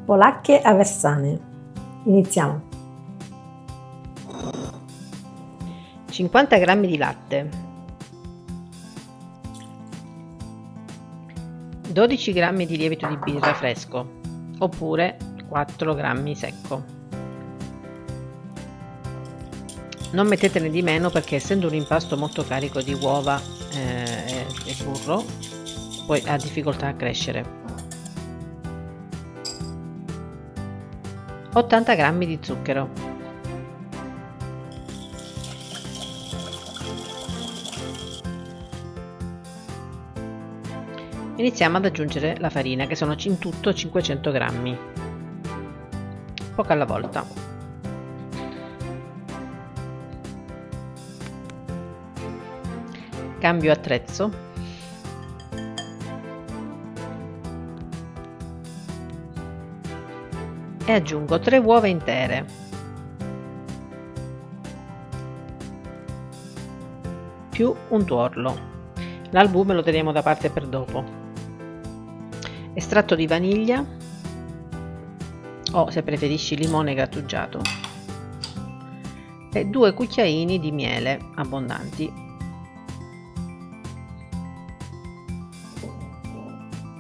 Polacche aversane. Iniziamo. 50 g di latte, 12 g di lievito di birra fresco oppure 4 g secco. Non mettetene di meno perché essendo un impasto molto carico di uova e burro poi ha difficoltà a crescere. 80 g di zucchero, iniziamo ad aggiungere la farina, che sono in tutto 500 g, poco alla volta. Cambio attrezzo e aggiungo 3 uova intere, più un tuorlo. L'albume lo teniamo da parte per dopo. Estratto di vaniglia o, se preferisci, limone grattugiato e 2 cucchiaini di miele abbondanti.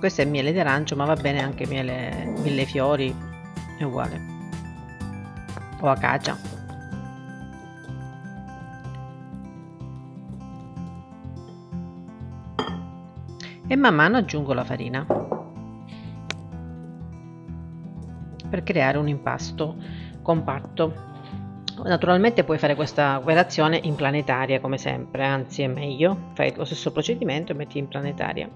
Questo è miele di arancio, ma va bene anche miele millefiori, è uguale, o acacia. E man mano aggiungo la farina per creare un impasto compatto. Naturalmente puoi fare questa operazione in planetaria come sempre, anzi è meglio, fai lo stesso procedimento e metti in planetaria.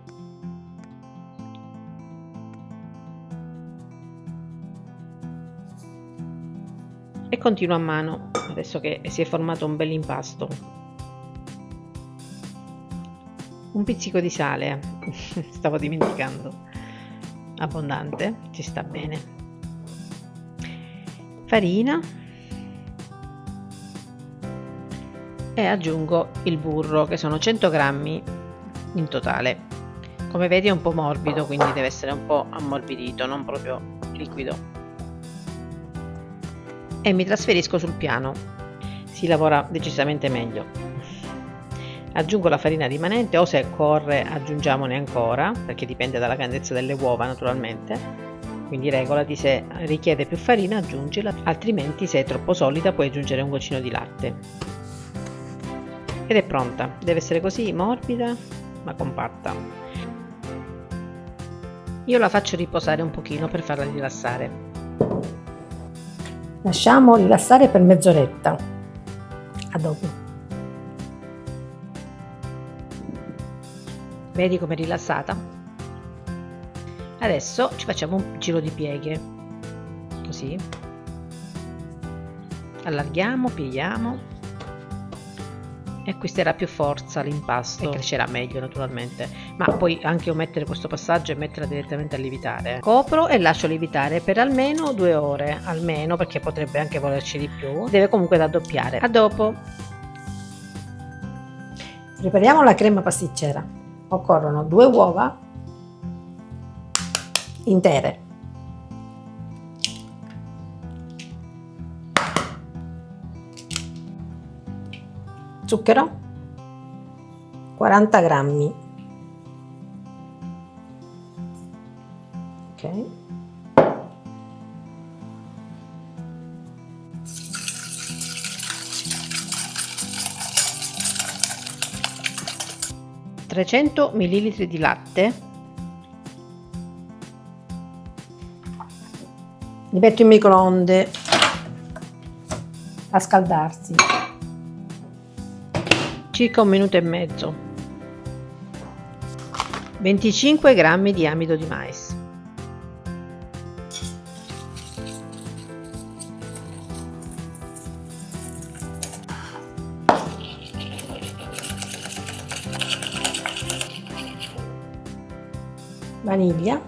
E continuo a mano, adesso che si è formato un bel impasto. Un pizzico di sale, stavo dimenticando, abbondante, ci sta bene. Farina e aggiungo il burro, che sono 100 g in totale. Come vedi è un po' morbido, quindi deve essere un po' ammorbidito, non proprio liquido. E mi trasferisco sul piano, si lavora decisamente meglio. Aggiungo la farina rimanente, o se corre aggiungiamone ancora, perché dipende dalla grandezza delle uova naturalmente, quindi regolati, se richiede più farina aggiungila, altrimenti se è troppo solida puoi aggiungere un goccino di latte. Ed è pronta, deve essere così morbida ma compatta. Io la faccio riposare un pochino per farla rilassare. Lasciamo rilassare per mezz'oretta. A dopo. Vedi com'è rilassata? Adesso ci facciamo un giro di pieghe, così. Allarghiamo, pieghiamo e acquisterà più forza l'impasto e crescerà meglio naturalmente, ma puoi anche omettere questo passaggio e metterla direttamente a lievitare. Copro e lascio lievitare per almeno 2 ore, almeno, perché potrebbe anche volerci di più, deve comunque raddoppiare. A dopo. Prepariamo la crema pasticcera. Occorrono 2 uova intere, zucchero 40 grammi, ok, (300 ml di latte), li metto in microonde a scaldarsi circa 1 minuto e mezzo, 25 g di amido di mais, vaniglia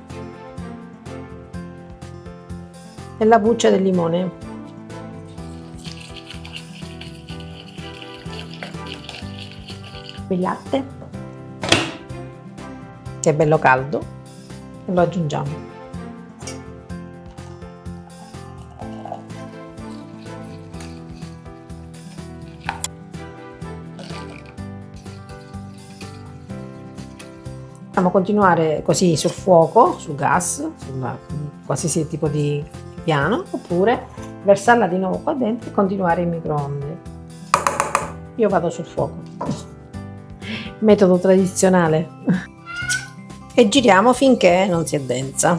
e la buccia del limone. Il latte, che è bello caldo, e lo aggiungiamo. Possiamo continuare così sul fuoco, sul gas, su qualsiasi tipo di piano, oppure versarla di nuovo qua dentro e continuare in microonde. Io vado sul fuoco, metodo tradizionale, e giriamo finché non si addensa.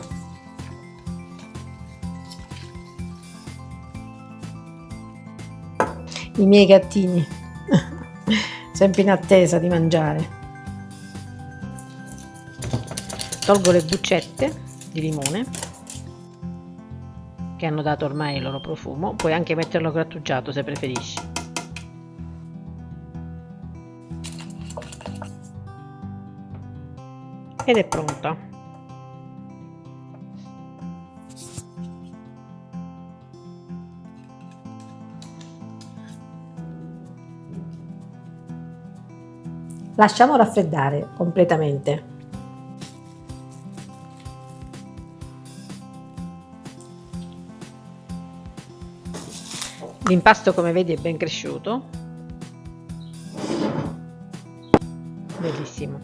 I miei gattini, sempre in attesa di mangiare. Tolgo le buccette di limone che hanno dato ormai il loro profumo, puoi anche metterlo grattugiato se preferisci. Ed è pronta. Lasciamo raffreddare completamente. L'impasto, come vedi, è ben cresciuto, bellissimo.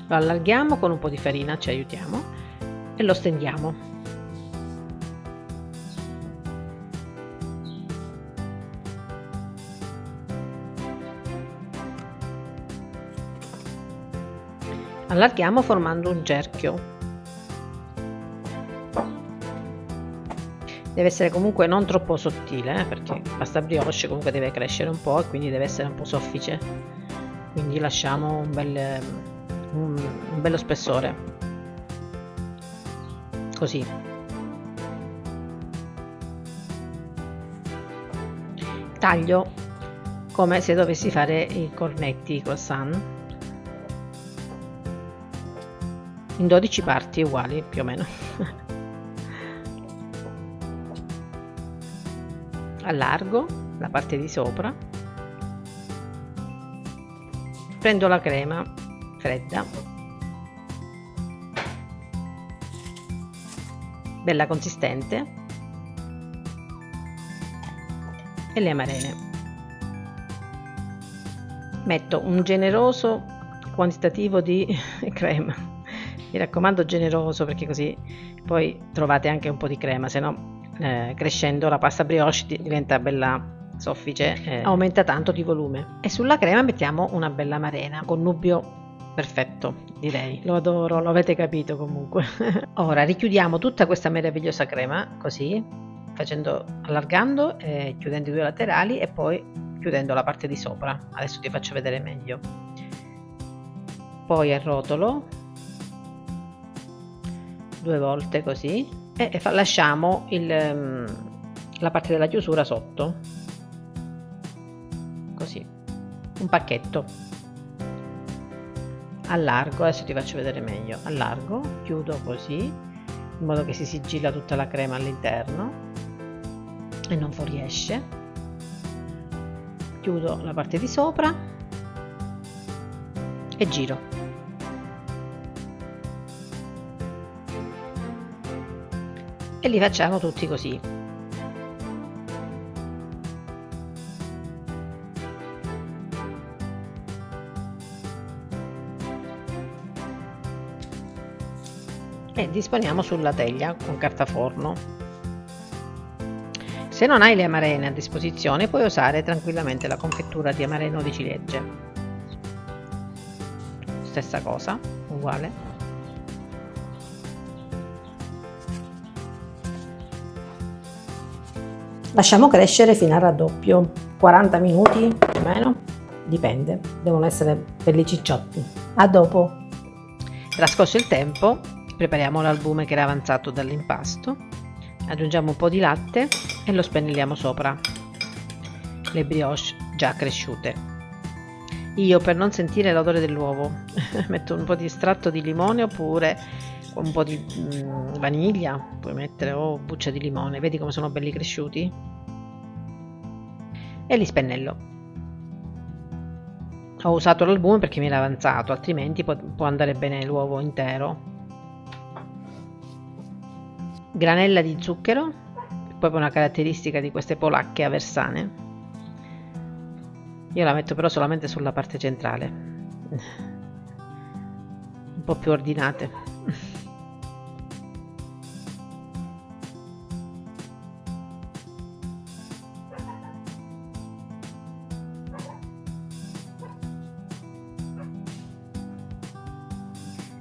Lo allarghiamo con un po' di farina, ci aiutiamo, e lo stendiamo. Allarghiamo formando un cerchio. Deve essere comunque non troppo sottile, perché la pasta brioche comunque deve crescere un po' e quindi deve essere un po' soffice. Quindi lasciamo un bello spessore. Così. Taglio come se dovessi fare i cornetti, i croissant, in 12 parti uguali più o meno. Allargo la parte di sopra, prendo la crema fredda, bella consistente, e le amarene. Metto un generoso quantitativo di crema, mi raccomando generoso, perché così poi trovate anche un po' di crema, se no crescendo la pasta brioche diventa bella soffice, aumenta tanto di volume. E sulla crema mettiamo una bella amarena, connubio perfetto, direi. Lo adoro, lo avete capito comunque. Ora richiudiamo tutta questa meravigliosa crema così, allargando e chiudendo i due laterali e poi chiudendo la parte di sopra. Adesso ti faccio vedere meglio. Poi arrotolo 2 volte così e lasciamo la parte della chiusura sotto, così, un pacchetto. Allargo, adesso ti faccio vedere meglio. Allargo, chiudo così, in modo che si sigilla tutta la crema all'interno e non fuoriesce. Chiudo la parte di sopra e giro. E li facciamo tutti così. E disponiamo sulla teglia con carta forno. Se non hai le amarene a disposizione, puoi usare tranquillamente la confettura di amareno di ciliegie. Stessa cosa, uguale. Lasciamo crescere fino al raddoppio, 40 minuti più o meno, dipende, devono essere belli cicciotti. A dopo. Trascorso il tempo, prepariamo l'albume che era avanzato dall'impasto, aggiungiamo un po' di latte e lo spennelliamo sopra le brioche già cresciute. Io, per non sentire l'odore dell'uovo, metto un po' di estratto di limone oppure un po' di vaniglia, puoi mettere, o buccia di limone, vedi come sono belli cresciuti? E li spennello. Ho usato l'albume perché mi era avanzato, altrimenti può andare bene l'uovo intero. Granella di zucchero, proprio una caratteristica di queste polacche aversane. Io la metto però solamente sulla parte centrale, un po' più ordinate.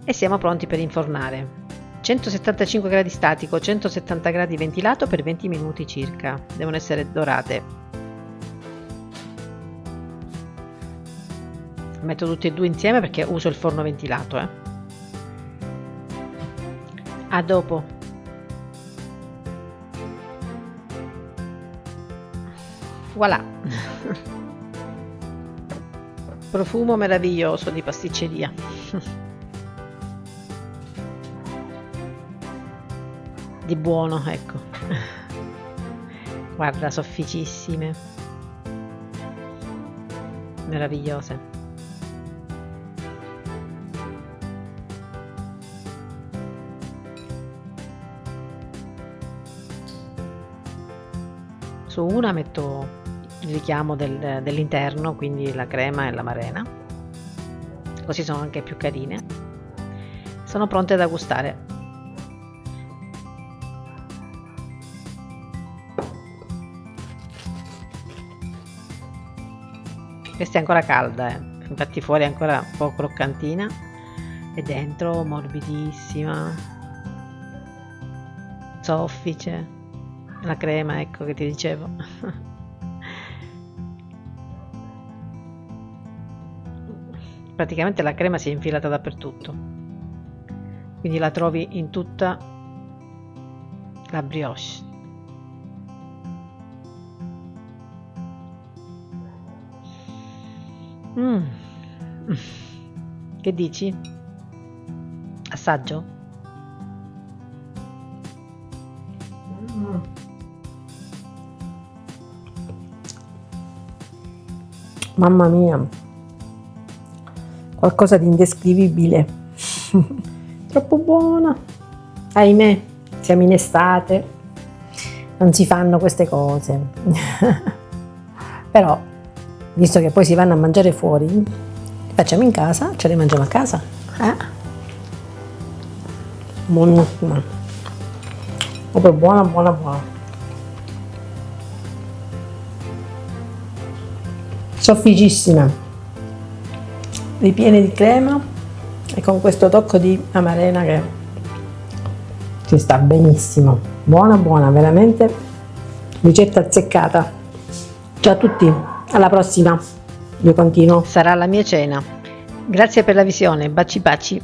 E siamo pronti per infornare. 175 gradi statico, 170 gradi ventilato per 20 minuti circa. Devono essere dorate. Metto tutti e due insieme perché uso il forno ventilato. A dopo. Voilà. Profumo meraviglioso di pasticceria. Di buono, ecco. Guarda, sofficissime, meravigliose. Su una metto il richiamo dell'interno, quindi la crema e l'amarena, così sono anche più carine. Sono pronte da gustare. Questa è ancora calda, infatti fuori è ancora un po' croccantina e dentro morbidissima, soffice, la crema, ecco, che ti dicevo. Praticamente la crema si è infilata dappertutto, quindi la trovi in tutta la brioche. Che dici? Assaggio? Mamma mia, qualcosa di indescrivibile. Troppo buona. Ahimè, siamo in estate, non si fanno queste cose. Però, visto che poi si vanno a mangiare fuori, li facciamo in casa, ce le mangiamo a casa. Buonissima, proprio buona, buona, buona. Sofficissima, ripiene di crema e con questo tocco di amarena che ci sta benissimo. Buona, buona, veramente ricetta azzeccata. Ciao a tutti, alla prossima. Io continuo. Sarà la mia cena. Grazie per la visione, baci baci.